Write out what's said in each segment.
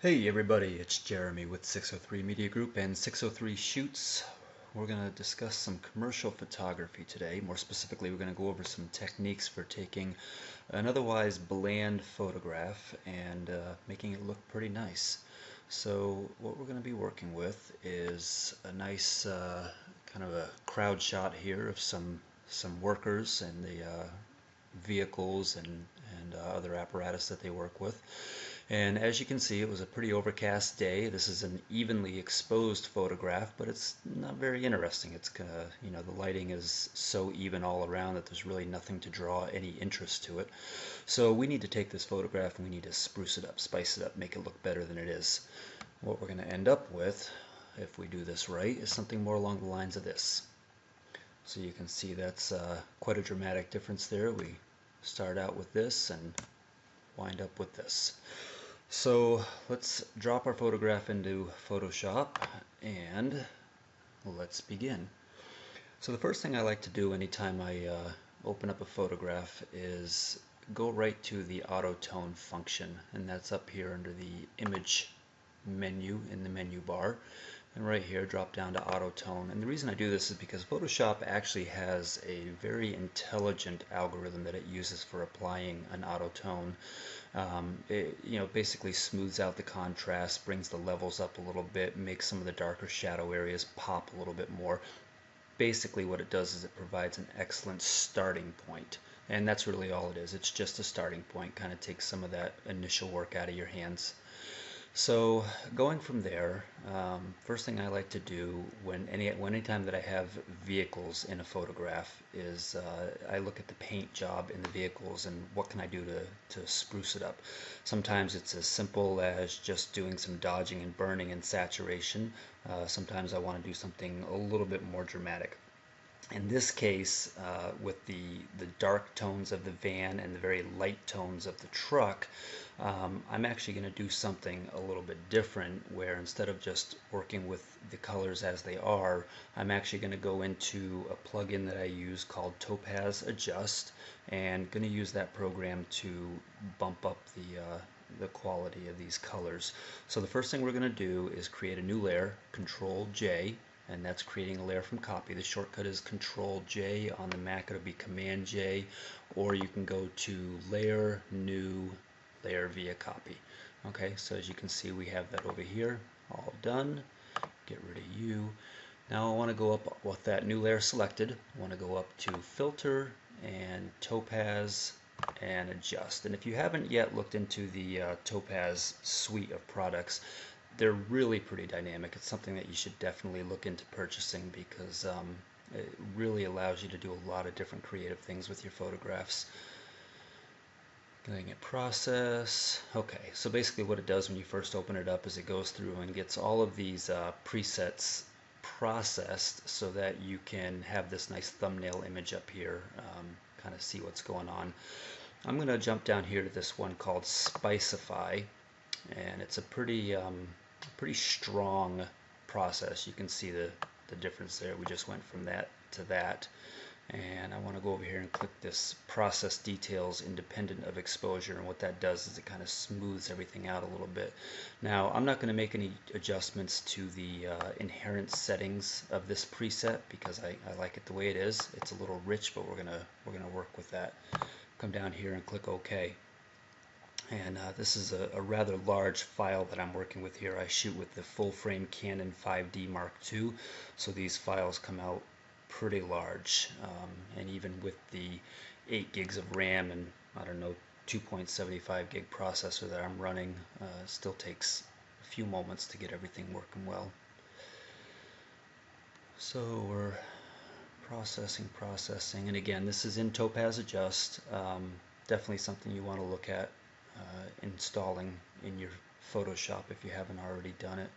Hey everybody, it's Jeremy with 603 Media Group and 603 Shoots. We're going to discuss some commercial photography today. More specifically, we're going to go over some techniques for taking an otherwise bland photograph and making it look pretty nice. So what we're going to be working with is a nice kind of a crowd shot here of some workers and the vehicles and other apparatus that they work with. And as you can see, it was a pretty overcast day. This is an evenly exposed photograph, but it's not very interesting. It's the lighting is so even all around that there's really nothing to draw any interest to it. So we need to take this photograph and we need to spruce it up, spice it up, make it look better than it is. What we're going to end up with, if we do this right, is something more along the lines of this. So you can see that's quite a dramatic difference there. We start out with this and wind up with this. So let's drop our photograph into Photoshop and let's begin. So the first thing I like to do anytime I open up a photograph is go right to the auto tone function, and that's up here under the image menu in the menu bar, and right here drop down to auto tone. And the reason I do this is because Photoshop actually has a very intelligent algorithm that it uses for applying an auto tone. It basically smooths out the contrast, brings the levels up a little bit, makes some of the darker shadow areas pop a little bit more. Basically what it does is it provides an excellent starting point, and that's really all it is. It's just a starting point, kind of takes some of that initial work out of your hands. So going from there, first thing I like to do anytime that I have vehicles in a photograph is I look at the paint job in the vehicles and what can I do to spruce it up. Sometimes it's as simple as just doing some dodging and burning and saturation. Sometimes I want to do something a little bit more dramatic. In this case, with the dark tones of the van and the very light tones of the truck, I'm actually going to do something a little bit different, where instead of just working with the colors as they are, I'm actually going to go into a plugin that I use called Topaz Adjust, and going to use that program to bump up the quality of these colors. So the first thing we're going to do is create a new layer, Control J, and that's creating a layer from copy. The shortcut is Control J. On the Mac it'll be Command J, or you can go to Layer, New, Layer via Copy. Okay, so as you can see, we have that over here, all done. Get rid of you. Now I want to go up with that new layer selected. I want to go up to Filter and Topaz and Adjust. And if you haven't yet looked into the Topaz suite of products, they're really pretty dynamic. It's something that you should definitely look into purchasing because it really allows you to do a lot of different creative things with your photographs. Getting it process. Okay, so basically what it does when you first open it up is it goes through and gets all of these presets processed so that you can have this nice thumbnail image up here, kind of see what's going on. I'm going to jump down here to this one called Spicify, and it's a pretty strong process. You can see the difference there. We just went from that to that, and I want to go over here and click this process details independent of exposure, and what that does is it kind of smooths everything out a little bit. Now I'm not going to make any adjustments to the inherent settings of this preset because I like it the way it is. It's a little rich, but we're gonna work with that. Come down here and click OK. And this is a rather large file that I'm working with here. I shoot with the full frame Canon 5D Mark II, so these files come out pretty large. And even with the 8 gigs of RAM and, I don't know, 2.75 gig processor that I'm running, it still takes a few moments to get everything working well. So we're processing, and again, this is in Topaz Adjust. Definitely something you want to look at installing in your Photoshop if you haven't already done it.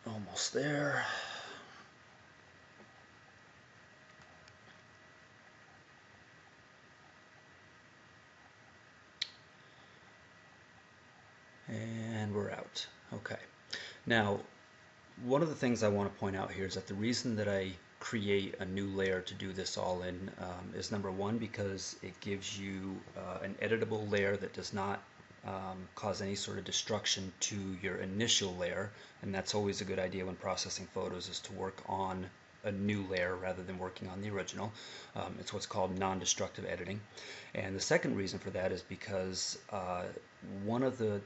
Almost there. And we're out. Okay. Now, one of the things I want to point out here is that the reason that I create a new layer to do this all in is number one, because it gives you an editable layer that does not cause any sort of destruction to your initial layer, and that's always a good idea when processing photos, is to work on a new layer rather than working on the original. It's what's called non-destructive editing. And the second reason for that is because one of the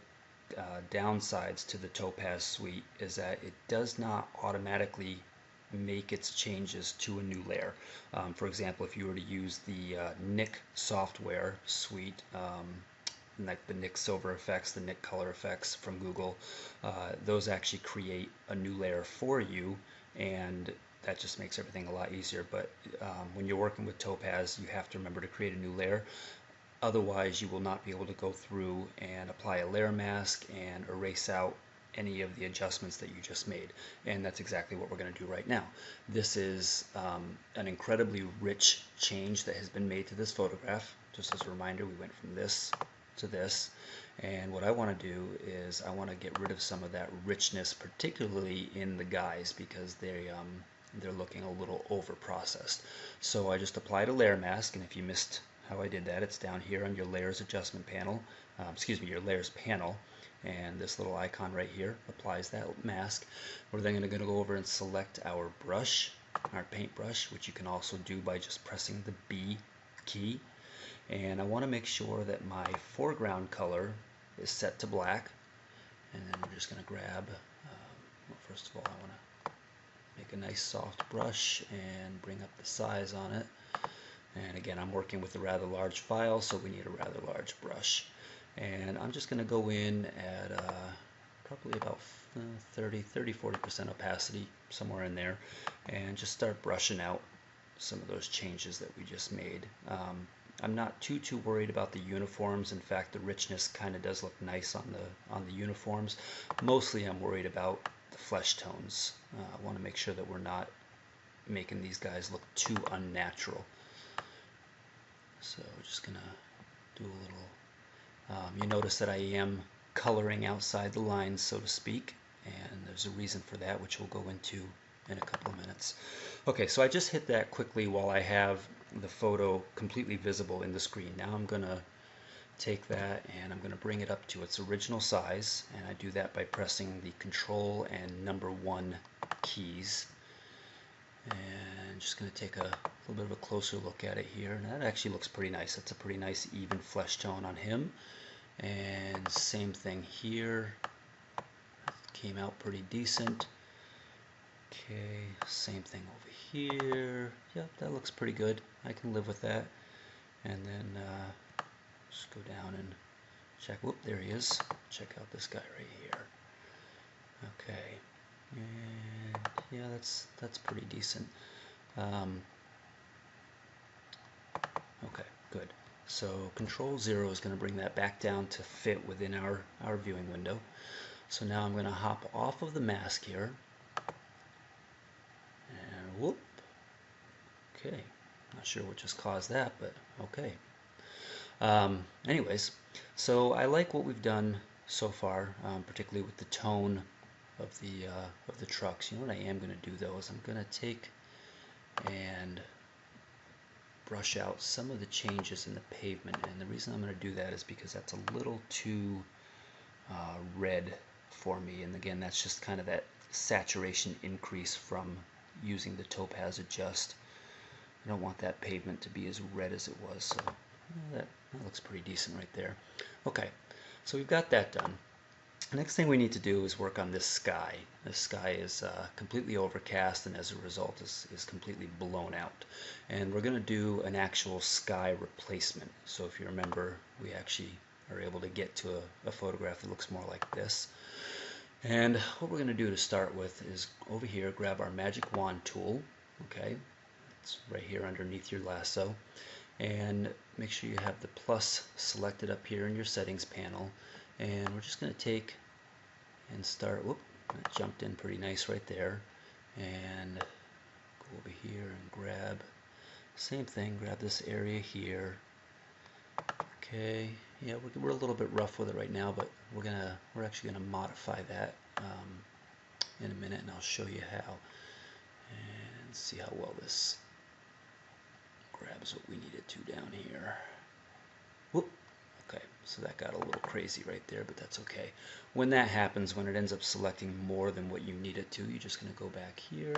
downsides to the Topaz suite is that it does not automatically make its changes to a new layer. For example, if you were to use the Nik software suite, like the Nik Silver effects, the Nik color effects from Google, those actually create a new layer for you, and that just makes everything a lot easier. But when you're working with Topaz, you have to remember to create a new layer. Otherwise, you will not be able to go through and apply a layer mask and erase out any of the adjustments that you just made. And that's exactly what we're going to do right now. This is an incredibly rich change that has been made to this photograph. Just as a reminder, we went from this to this, and what I want to do is I want to get rid of some of that richness, particularly in the guys, because they're looking a little over processed. So I just applied a layer mask, and if you missed how I did that, it's down here on your layers adjustment panel, your layers panel, and this little icon right here applies that mask. We're then going to go over and select our brush, our paintbrush, which you can also do by just pressing the B key. And I want to make sure that my foreground color is set to black, and then we're just going to grab, well, first of all, I want to make a nice soft brush and bring up the size on it. And again, I'm working with a rather large file, so we need a rather large brush. And I'm just going to go in at probably about 40% opacity, somewhere in there, and just start brushing out some of those changes that we just made. I'm not too worried about the uniforms. In fact, the richness kind of does look nice on the uniforms. Mostly I'm worried about the flesh tones. I want to make sure that we're not making these guys look too unnatural. So we're just gonna do a little, you notice that I am coloring outside the lines, so to speak, and there's a reason for that, which we'll go into in a couple of minutes. Okay, so I just hit that quickly while I have the photo completely visible in the screen. Now I'm going to take that and I'm going to bring it up to its original size, and I do that by pressing the Control and number 1 keys. And just going to take a little bit of a closer look at it here, and that actually looks pretty nice. That's a pretty nice even flesh tone on him. And same thing here, came out pretty decent. Okay, same thing over here. Yep, that looks pretty good. I can live with that. And then just go down and check. Whoop, there he is. Check out this guy right here. Okay, and yeah, that's pretty decent. Okay, good. So Control 0 is going to bring that back down to fit within our viewing window. So now I'm going to hop off of the mask here. And whoop. Okay, not sure what just caused that, but okay. Anyways, so I like what we've done so far, particularly with the tone of the trucks. You know what I am going to do though is I'm going to take and brush out some of the changes in the pavement, and the reason I'm going to do that is because that's a little too red for me, and again, that's just kind of that saturation increase from using the Topaz Adjust. I don't want that pavement to be as red as it was, so that looks pretty decent right there. Okay, so we've got that done. The next thing we need to do is work on this sky. This sky is completely overcast, and as a result is completely blown out. And we're going to do an actual sky replacement. So if you remember, we actually are able to get to a photograph that looks more like this. And what we're going to do to start with is over here, grab our magic wand tool. Okay, it's right here underneath your lasso. And make sure you have the plus selected up here in your settings panel. And we're just going to take and start, whoop, that jumped in pretty nice right there. And go over here and grab, same thing, grab this area here. Okay, yeah, we're a little bit rough with it right now, but we're actually gonna modify that in a minute, and I'll show you how. And see how well this grabs what we need it to down here. Whoop, Okay, so that got a little crazy right there, but that's okay. When that happens, when it ends up selecting more than what you need it to, you're just going to go back here,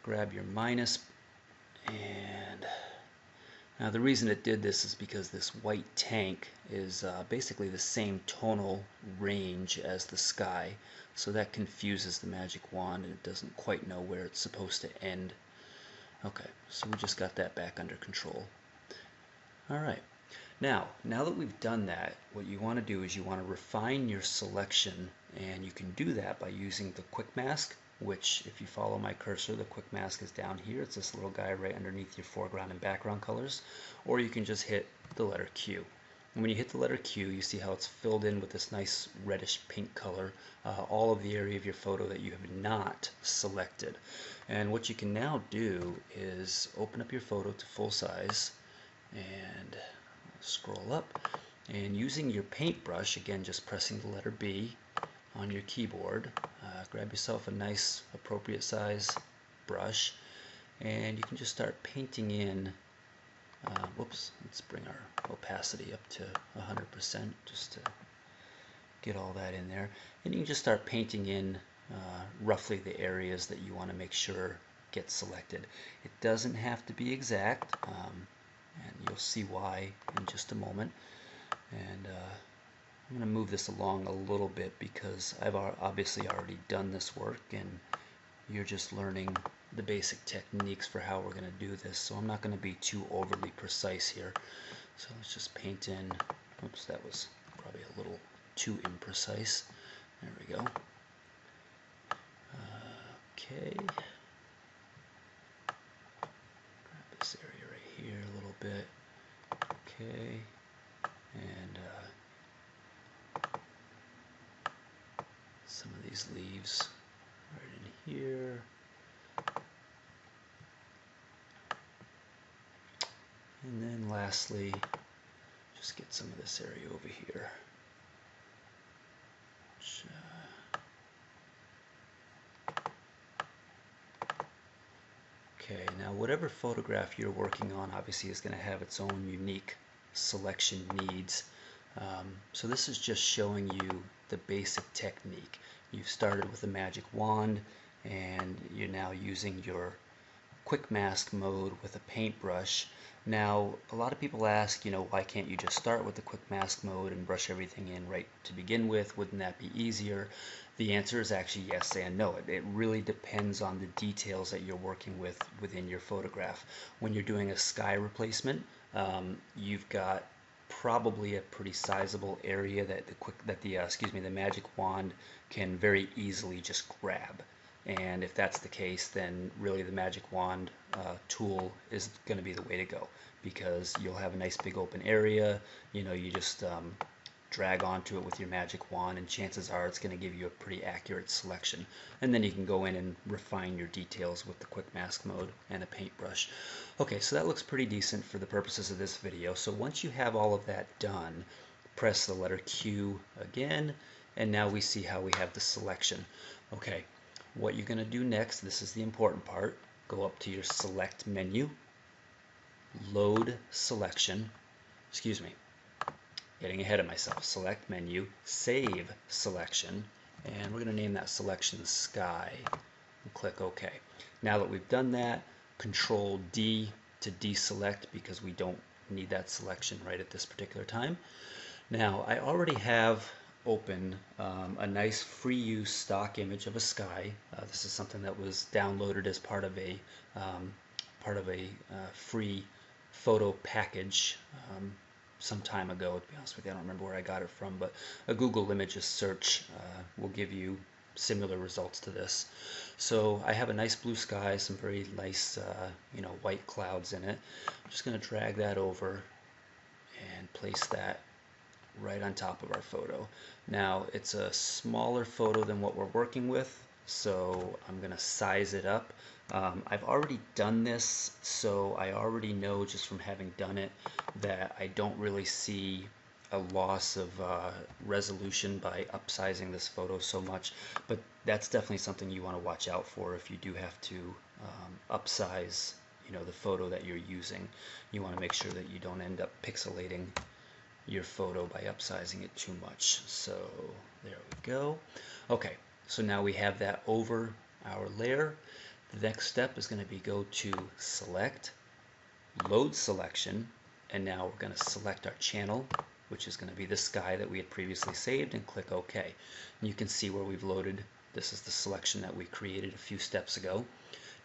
grab your minus, and now the reason it did this is because this white tank is basically the same tonal range as the sky, so that confuses the magic wand and it doesn't quite know where it's supposed to end. Okay, so we just got that back under control. Alright, now that we've done that, what you want to do is you want to refine your selection, and you can do that by using the quick mask, which if you follow my cursor, the quick mask is down here. It's this little guy right underneath your foreground and background colors, or you can just hit the letter Q. And when you hit the letter Q, you see how it's filled in with this nice reddish pink color, all of the area of your photo that you have not selected. And what you can now do is open up your photo to full size and scroll up, and using your paintbrush, again just pressing the letter B on your keyboard, grab yourself a nice appropriate size brush, and you can just start painting in, whoops, let's bring our opacity up to 100% just to get all that in there, and you can just start painting in roughly the areas that you want to make sure get selected. It doesn't have to be exact, and you'll see why in just a moment. And I'm going to move this along a little bit because I've obviously already done this work and you're just learning the basic techniques for how we're going to do this, so I'm not going to be too overly precise here. So let's just paint in, oops, that was probably a little too imprecise. There we go. Okay, grab this area right here a little bit. Okay, and some of these leaves right in here. And then lastly, just get some of this area over here. Which, okay, now whatever photograph you're working on obviously is going to have its own unique selection needs. So this is just showing you the basic technique. You've started with a magic wand and you're now using your quick mask mode with a paintbrush. Now a lot of people ask, why can't you just start with the quick mask mode and brush everything in right to begin with? Wouldn't that be easier? The answer is actually yes and no. It really depends on the details that you're working with within your photograph. When you're doing a sky replacement, you've got probably a pretty sizable area that the magic wand can very easily just grab. And if that's the case, then really the magic wand tool is going to be the way to go, because you'll have a nice big open area. You just drag onto it with your magic wand, and chances are it's going to give you a pretty accurate selection. And then you can go in and refine your details with the quick mask mode and a paintbrush. Okay, so that looks pretty decent for the purposes of this video. So once you have all of that done, press the letter Q again, and now we see how we have the selection. Okay. What you're going to do next, this is the important part, go up to your select menu, load selection, getting ahead of myself, select menu, save selection, and we're going to name that selection sky, and click OK. Now that we've done that, Control D to deselect because we don't need that selection right at this particular time. Now I already have open a nice free use stock image of a sky. This is something that was downloaded as part of a free photo package some time ago. To be honest with you, I don't remember where I got it from, but a Google Images search will give you similar results to this. So I have a nice blue sky, some very nice white clouds in it. I'm just going to drag that over and place that right on top of our photo. Now it's a smaller photo than what we're working with, so I'm going to size it up. I've already done this, so I already know just from having done it that I don't really see a loss of resolution by upsizing this photo so much, but that's definitely something you want to watch out for if you do have to upsize the photo that you're using. You want to make sure that you don't end up pixelating your photo by upsizing it too much. So there we go. Okay, so now we have that over our layer. The next step is going to be go to Select, Load Selection, and now we're going to select our channel, which is going to be the sky that we had previously saved, and click OK. And you can see where we've loaded. This is the selection that we created a few steps ago.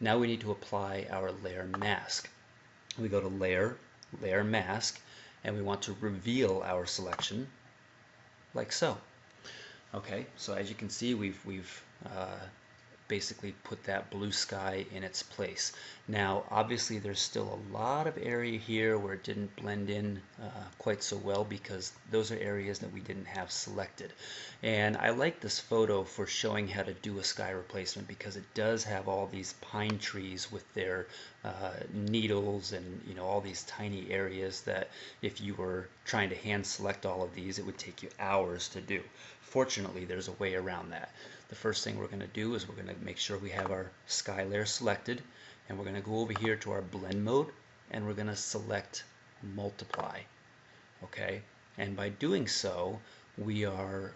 Now we need to apply our layer mask. We go to Layer, Layer Mask, and we want to reveal our selection like so. Okay, so as you can see, we've basically put that blue sky in its place. Now obviously there's still a lot of area here where it didn't blend in quite so well, because those are areas that we didn't have selected. And I like this photo for showing how to do a sky replacement, because it does have all these pine trees with their needles and all these tiny areas that if you were trying to hand select all of these, it would take you hours to do. Fortunately, there's a way around that. The first thing we're going to do is we're going to make sure we have our sky layer selected, and we're going to go over here to our blend mode, and we're going to select multiply. Okay, and by doing so we are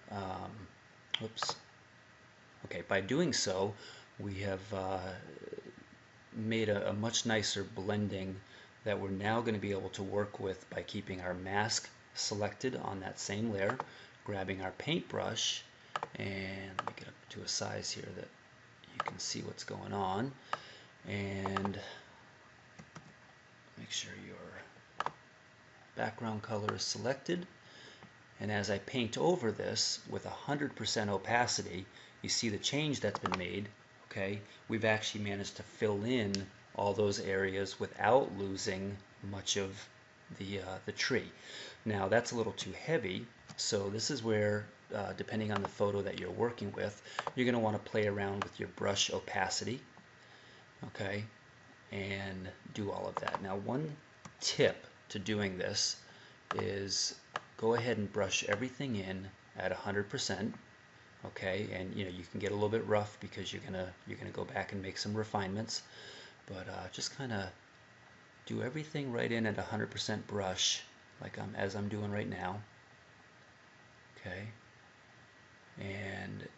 by doing so we have made a much nicer blending that we're now going to be able to work with by keeping our mask selected on that same layer, grabbing our paintbrush, and let me get up to a size here that you can see what's going on, and make sure your background color is selected. And as I paint over this with 100% opacity, you see the change that's been made. Okay, we've actually managed to fill in all those areas without losing much of the tree. Now that's a little too heavy, so this is where depending on the photo that you're working with, you're going to want to play around with your brush opacity, okay, and do all of that. Now one tip to doing this is go ahead and brush everything in at 100%, okay, and you can get a little bit rough because you're gonna go back and make some refinements, but just kind of do everything right in at 100% brush, like as I'm doing right now. Okay, and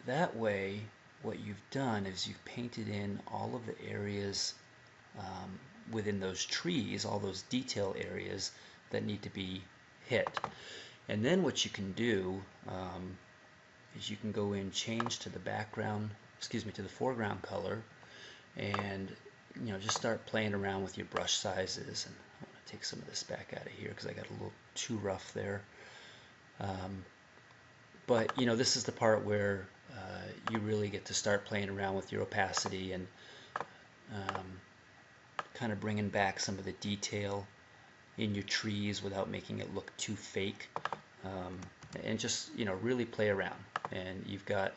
that way what you've done is you've painted in all of the areas within those trees, all those detail areas that need to be hit. And then what you can do is you can go in, change to the background, to the foreground color, and just start playing around with your brush sizes. And I want to take some of this back out of here because I got a little too rough there. But this is the part where you really get to start playing around with your opacity and kind of bringing back some of the detail in your trees without making it look too fake, and just really play around. And you've got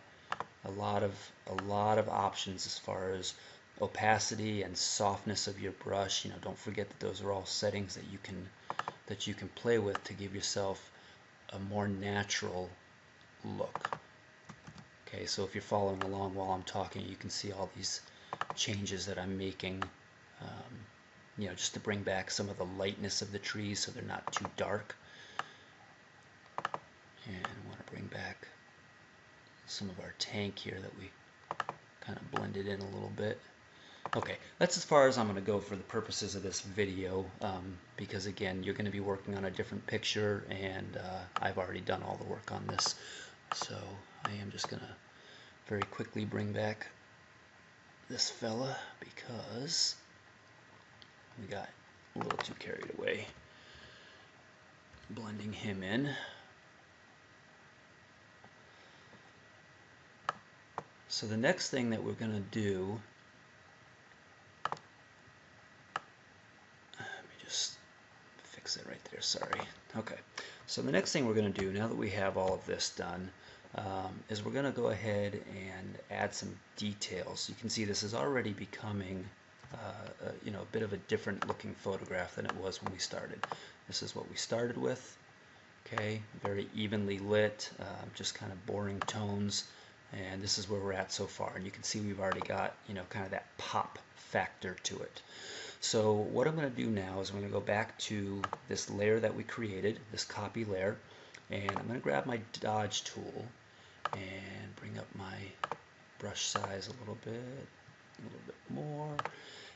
a lot of options as far as opacity and softness of your brush. Don't forget that those are all settings that you can play with to give yourself a more natural look. Okay, so if you're following along while I'm talking, you can see all these changes that I'm making, just to bring back some of the lightness of the trees so they're not too dark. And I want to bring back some of our tank here that we kind of blended in a little bit. Okay, that's as far as I'm going to go for the purposes of this video, because again, you're going to be working on a different picture, and I've already done all the work on this. So I am just going to very quickly bring back this fella because we got a little too carried away blending him in. So the next thing that we're going to do, let me just fix it right there, sorry. Okay, so the next thing we're going to do, now that we have all of this done, is we're going to go ahead and add some details. You can see this is already becoming a bit of a different looking photograph than it was when we started. This is what we started with, okay, very evenly lit, just kind of boring tones. And this is where we're at so far, and you can see we've already got kind of that pop factor to it. So what I'm going to do now is I'm going to go back to this layer that we created, this copy layer, and I'm going to grab my dodge tool and bring up my brush size a little bit more,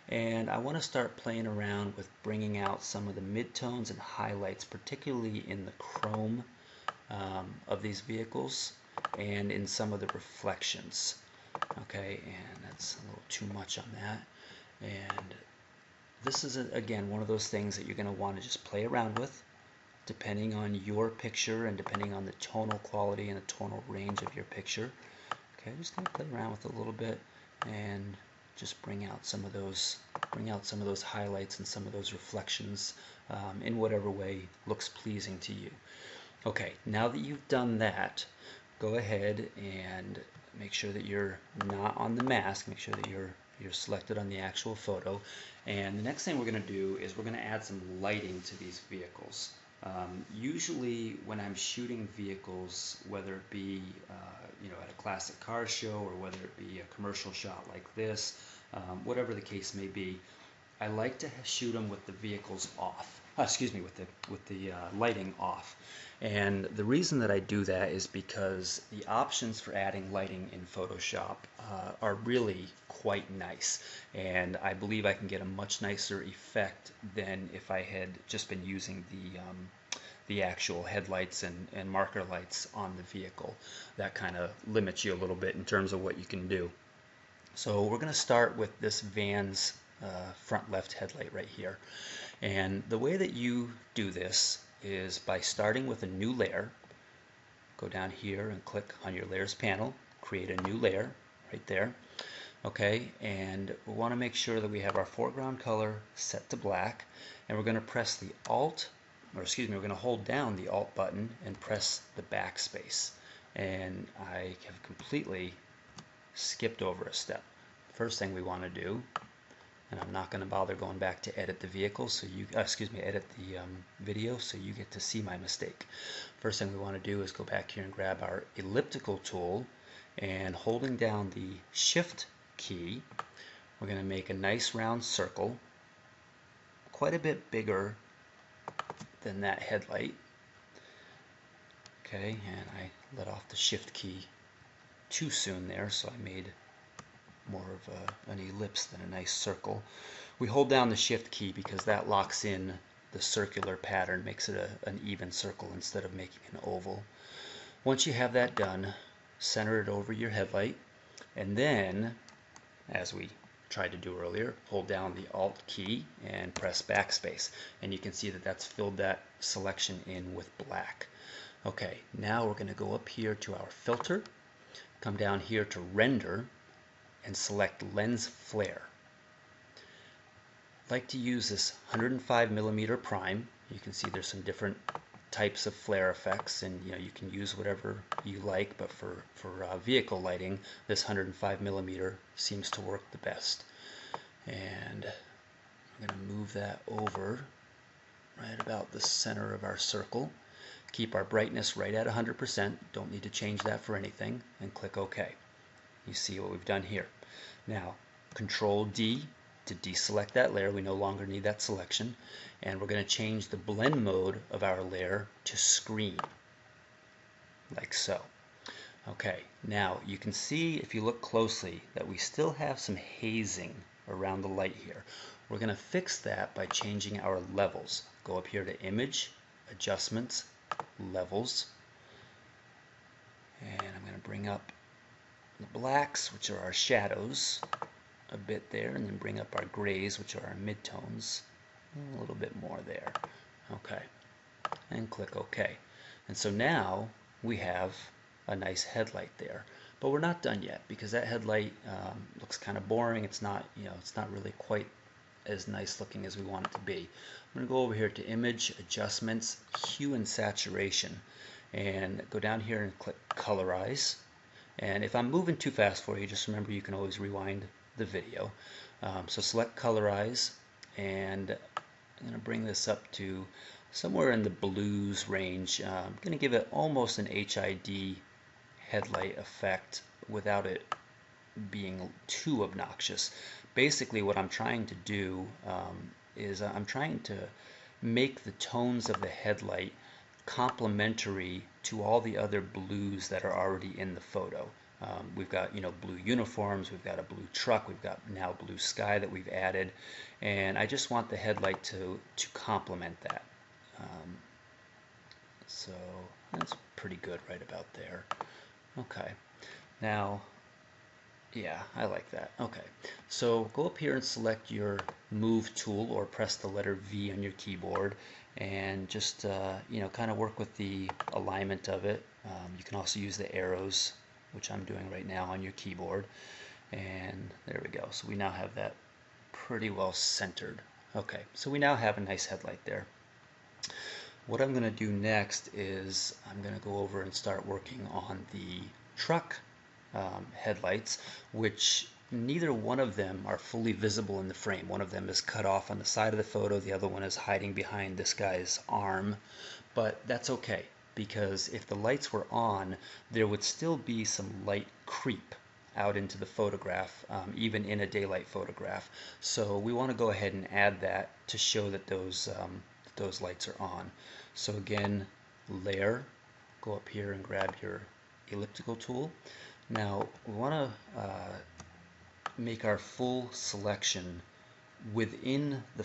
and I want to start playing around with bringing out some of the midtones and highlights, particularly in the chrome of these vehicles and in some of the reflections. Okay, and that's a little too much on that. And this is, again, one of those things that you're going to want to just play around with, depending on your picture and depending on the tonal quality and the tonal range of your picture. Okay, I'm just going to play around with it a little bit and just bring out some of those highlights and some of those reflections in whatever way looks pleasing to you. Okay, now that you've done that, go ahead and make sure that you're not on the mask. Make sure that you're selected on the actual photo. And the next thing we're going to do is we're going to add some lighting to these vehicles. Usually when I'm shooting vehicles, whether it be at a classic car show or whether it be a commercial shot like this, whatever the case may be, I like to shoot them with the vehicles off. With the lighting off. And the reason that I do that is because the options for adding lighting in Photoshop are really quite nice, and I believe I can get a much nicer effect than if I had just been using the actual headlights and marker lights on the vehicle. That kind of limits you a little bit in terms of what you can do. So we're going to start with this van's front left headlight right here. And the way that you do this is by starting with a new layer. Go down here and click on your layers panel, create a new layer right there. Okay, and we want to make sure that we have our foreground color set to black, and we're going to press the Alt, or excuse me, we're going to hold down the Alt button and press the backspace. And I have completely skipped over a step. First thing we want to do, and I'm not going to bother going back to edit the vehicle, so you, edit the video, so you get to see my mistake. First thing we want to do is go back here and grab our elliptical tool, and holding down the Shift key, we're going to make a nice round circle, quite a bit bigger than that headlight. Okay, and I let off the Shift key too soon there, so I made more of an ellipse than a nice circle. We hold down the Shift key because that locks in the circular pattern, makes it an even circle instead of making an oval. Once you have that done, center it over your headlight, and then, as we tried to do earlier, hold down the Alt key and press backspace, and you can see that that's filled that selection in with black. Okay, now we're going to go up here to our filter, come down here to render, and select lens flare. I like to use this 105mm prime. You can see there's some different types of flare effects, and you can use whatever you like, but for vehicle lighting, this 105mm seems to work the best. And I'm going to move that over right about the center of our circle. Keep our brightness right at 100%, don't need to change that for anything, and click OK. You see what we've done here. Now, Control D to deselect that layer. We no longer need that selection. And we're going to change the blend mode of our layer to screen, like so. Okay, now you can see, if you look closely, that we still have some hazing around the light here. We're going to fix that by changing our levels. Go up here to Image, Adjustments, Levels. And I'm going to bring up the blacks, which are our shadows, a bit there, and then bring up our grays, which are our midtones, a little bit more there. Okay, and click OK. And so now we have a nice headlight there, but we're not done yet because that headlight looks kind of boring. It's not, it's not really quite as nice looking as we want it to be. I'm going to go over here to Image, Adjustments, Hue and Saturation, and go down here and click Colorize. And if I'm moving too fast for you, just remember you can always rewind the video. So select Colorize, and I'm going to bring this up to somewhere in the blues range. I'm going to give it almost an HID headlight effect without it being too obnoxious. basically what I'm trying to do is I'm trying to make the tones of the headlight complementary to all the other blues that are already in the photo. We've got, you know, blue uniforms, we've got a blue truck, we've got now blue sky that we've added, and I just want the headlight to complement that. Um, so that's pretty good right about there. Okay, now, yeah, I like that. Okay, so go up here and select your move tool or press the letter V on your keyboard and just, you know, kind of work with the alignment of it. You can also use the arrows, which I'm doing right now on your keyboard. And there we go. So we now have that pretty well centered. Okay, so we now have a nice headlight there. What I'm going to do next is I'm going to go over and start working on the truck headlights, which neither one of them are fully visible in the frame. One of them is cut off on the side of the photo, the other one is hiding behind this guy's arm, but that's okay, because if the lights were on, there would still be some light creep out into the photograph, even in a daylight photograph. So we want to go ahead and add that to show that those lights are on. So again, layer, go up here and grab your elliptical tool. Now we want to make our full selection within the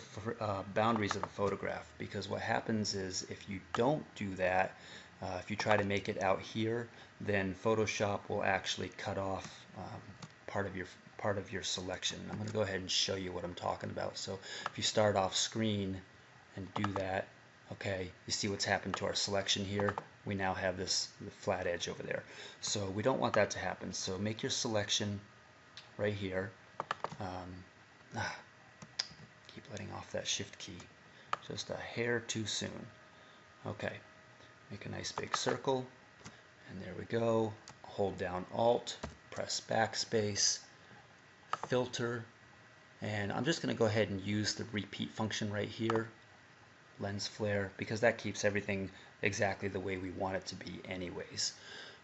boundaries of the photograph, because what happens is if you don't do that, if you try to make it out here, then Photoshop will actually cut off part of your selection. I'm going to go ahead and show you what I'm talking about. So if you start off screen and do that, okay, you see what's happened to our selection here. We now have the flat edge over there. So we don't want that to happen. So make your selection right here. Keep letting off that shift key. Just a hair too soon. Okay, make a nice big circle. And there we go. Hold down Alt, press backspace, filter, and I'm just going to go ahead and use the repeat function right here, lens flare, because that keeps everything exactly the way we want it to be anyways.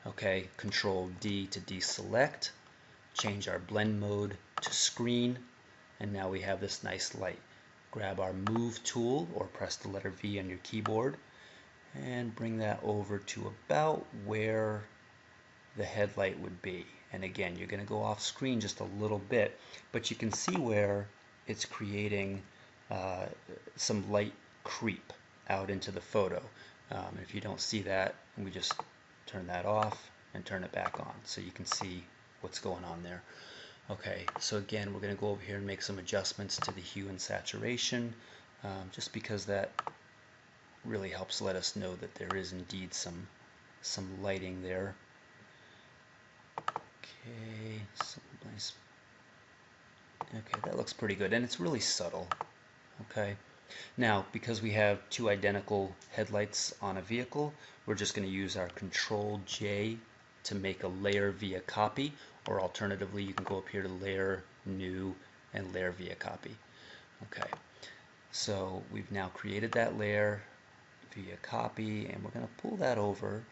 Okay, Control D to deselect, change our blend mode to screen, and now we have this nice light. Grab our move tool or press the letter V on your keyboard and bring that over to about where the headlight would be. And again, you're going to go off screen just a little bit, but you can see where it's creating some light creep out into the photo. If you don't see that, we just turn that off and turn it back on so you can see what's going on there. Okay, so again, we're going to go over here and make some adjustments to the hue and saturation, just because that really helps let us know that there is indeed some lighting there. Okay, some nice. Okay, that looks pretty good, and it's really subtle. Okay, now because we have two identical headlights on a vehicle, we're just going to use our Control J to make a layer via copy, or alternatively you can go up here to layer, new, and layer via copy. Okay, so we've now created that layer via copy, and we're going to pull that over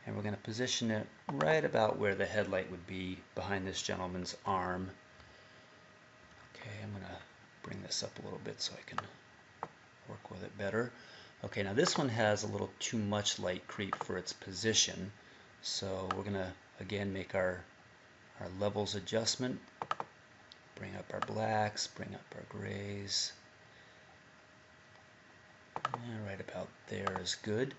and we're going to position it right about where the headlight would be behind this gentleman's arm. Okay, I'm going to bring this up a little bit so I can work with it better. Okay, now this one has a little too much light creep for its position, so we're going to again make our levels adjustment, bring up our blacks, bring up our grays. Right about there is good.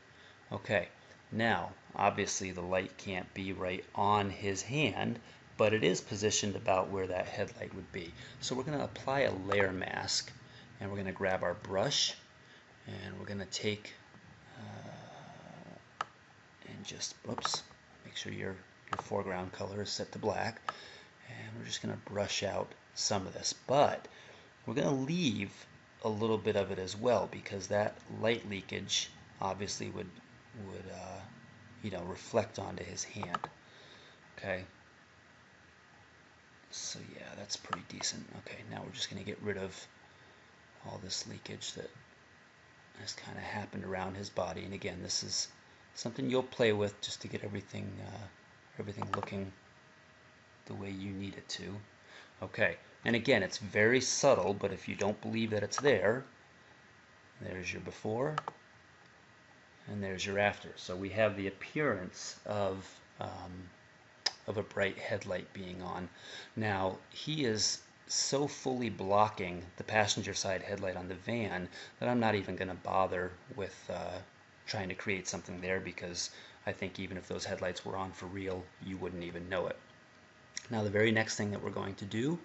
Okay, now obviously the light can't be right on his hand, but it is positioned about where that headlight would be. So we're going to apply a layer mask, and we're going to grab our brush, and we're going to take and just, oops, make sure your foreground color is set to black, and we're just going to brush out some of this, but we're going to leave a little bit of it as well, because that light leakage obviously would you know, reflect onto his hand. Okay, so yeah, that's pretty decent. Okay, now we're just going to get rid of all this leakage that has kind of happened around his body, and again, this is something you'll play with just to get everything looking the way you need it to. Okay, And again, it's very subtle, but if you don't believe that it's there, there's your before and there's your after. So we have the appearance of a bright headlight being on. Now, he is so fully blocking the passenger side headlight on the van that I'm not even going to bother with trying to create something there, because I think even if those headlights were on for real, you wouldn't even know it. Now, the very next thing that we're going to do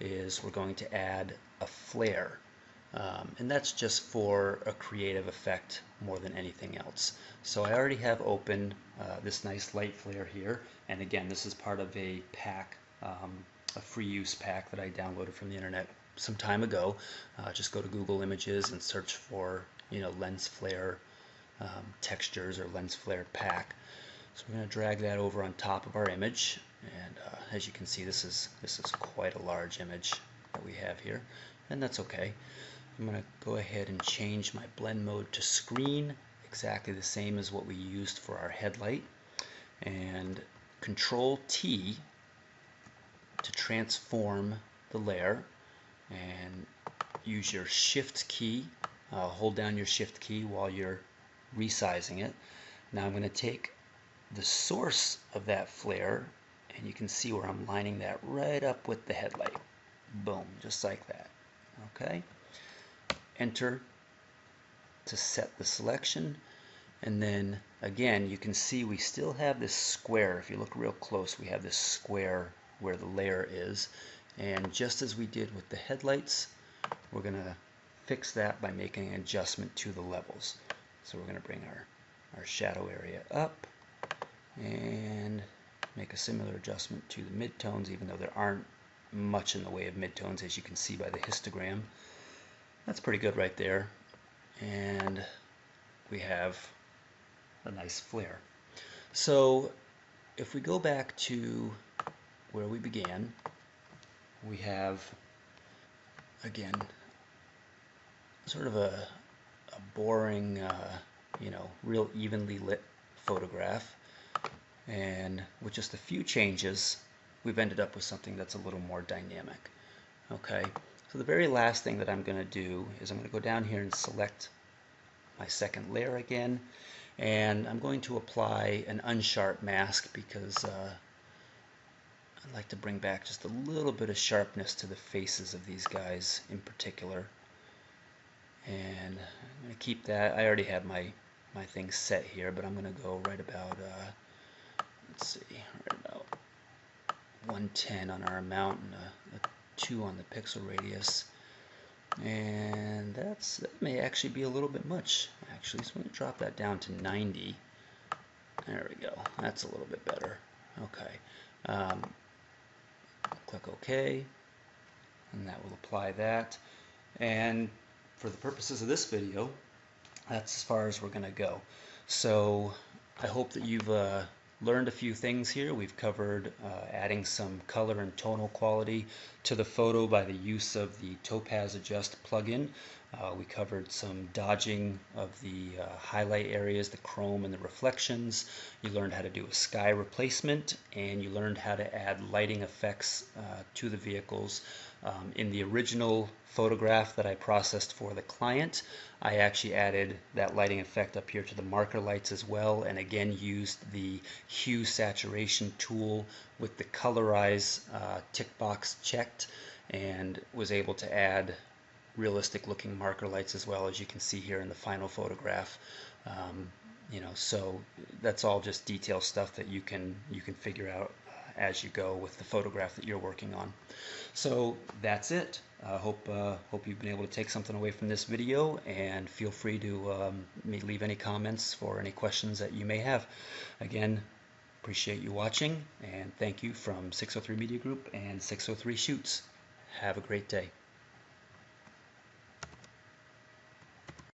is we're going to add a flare. And that's just for a creative effect more than anything else. So I already have open this nice light flare here, and again, this is part of a pack, a free use pack that I downloaded from the internet some time ago. Just go to Google Images and search for, lens flare textures or lens flare pack. So we're going to drag that over on top of our image, and as you can see, this is quite a large image that we have here, and that's okay. I'm going to go ahead and change my blend mode to screen, exactly the same as what we used for our headlight, and Control T to transform the layer, and use your Shift key, hold down your Shift key while you're resizing it. Now I'm going to take the source of that flare, and you can see where I'm lining that right up with the headlight. Boom, just like that. Okay. Enter to set the selection, and then again you can see we still have this square. If you look real close, we have this square where the layer is, and just as we did with the headlights, we're going to fix that by making an adjustment to the levels. So we're going to bring our shadow area up and make a similar adjustment to the midtones, even though there aren't much in the way of midtones, as you can see by the histogram. That's pretty good right there, and we have a nice flare. So if we go back to where we began, we have, again, sort of a boring, real evenly lit photograph, and with just a few changes, we've ended up with something that's a little more dynamic. Okay. So the very last thing that I'm going to do is I'm going to go down here and select my second layer again, and I'm going to apply an unsharp mask, because I'd like to bring back just a little bit of sharpness to the faces of these guys in particular. And I'm going to keep that. I already have my thing set here, but I'm going to go right about, let's see, right about 110 on our amount and a 2 on the pixel radius, and that may actually be a little bit much actually, so I'm going to drop that down to 90. There we go, that's a little bit better. Okay, click OK, and that will apply that, and for the purposes of this video, that's as far as we're going to go. So I hope that you've learned a few things here. We've covered adding some color and tonal quality to the photo by the use of the Topaz Adjust plugin. We covered some dodging of the highlight areas, the chrome and the reflections. You learned how to do a sky replacement, and you learned how to add lighting effects to the vehicles. In the original photograph that I processed for the client, I actually added that lighting effect up here to the marker lights as well, and again used the hue saturation tool with the colorize tick box checked, and was able to add realistic looking marker lights as well, as you can see here in the final photograph. So that's all just detail stuff that you can figure out as you go with the photograph that you're working on. So that's it. I hope you've been able to take something away from this video, and feel free to leave any comments or any questions that you may have. Again, appreciate you watching, and thank you from 603 Media Group and 603 Shoots. Have a great day.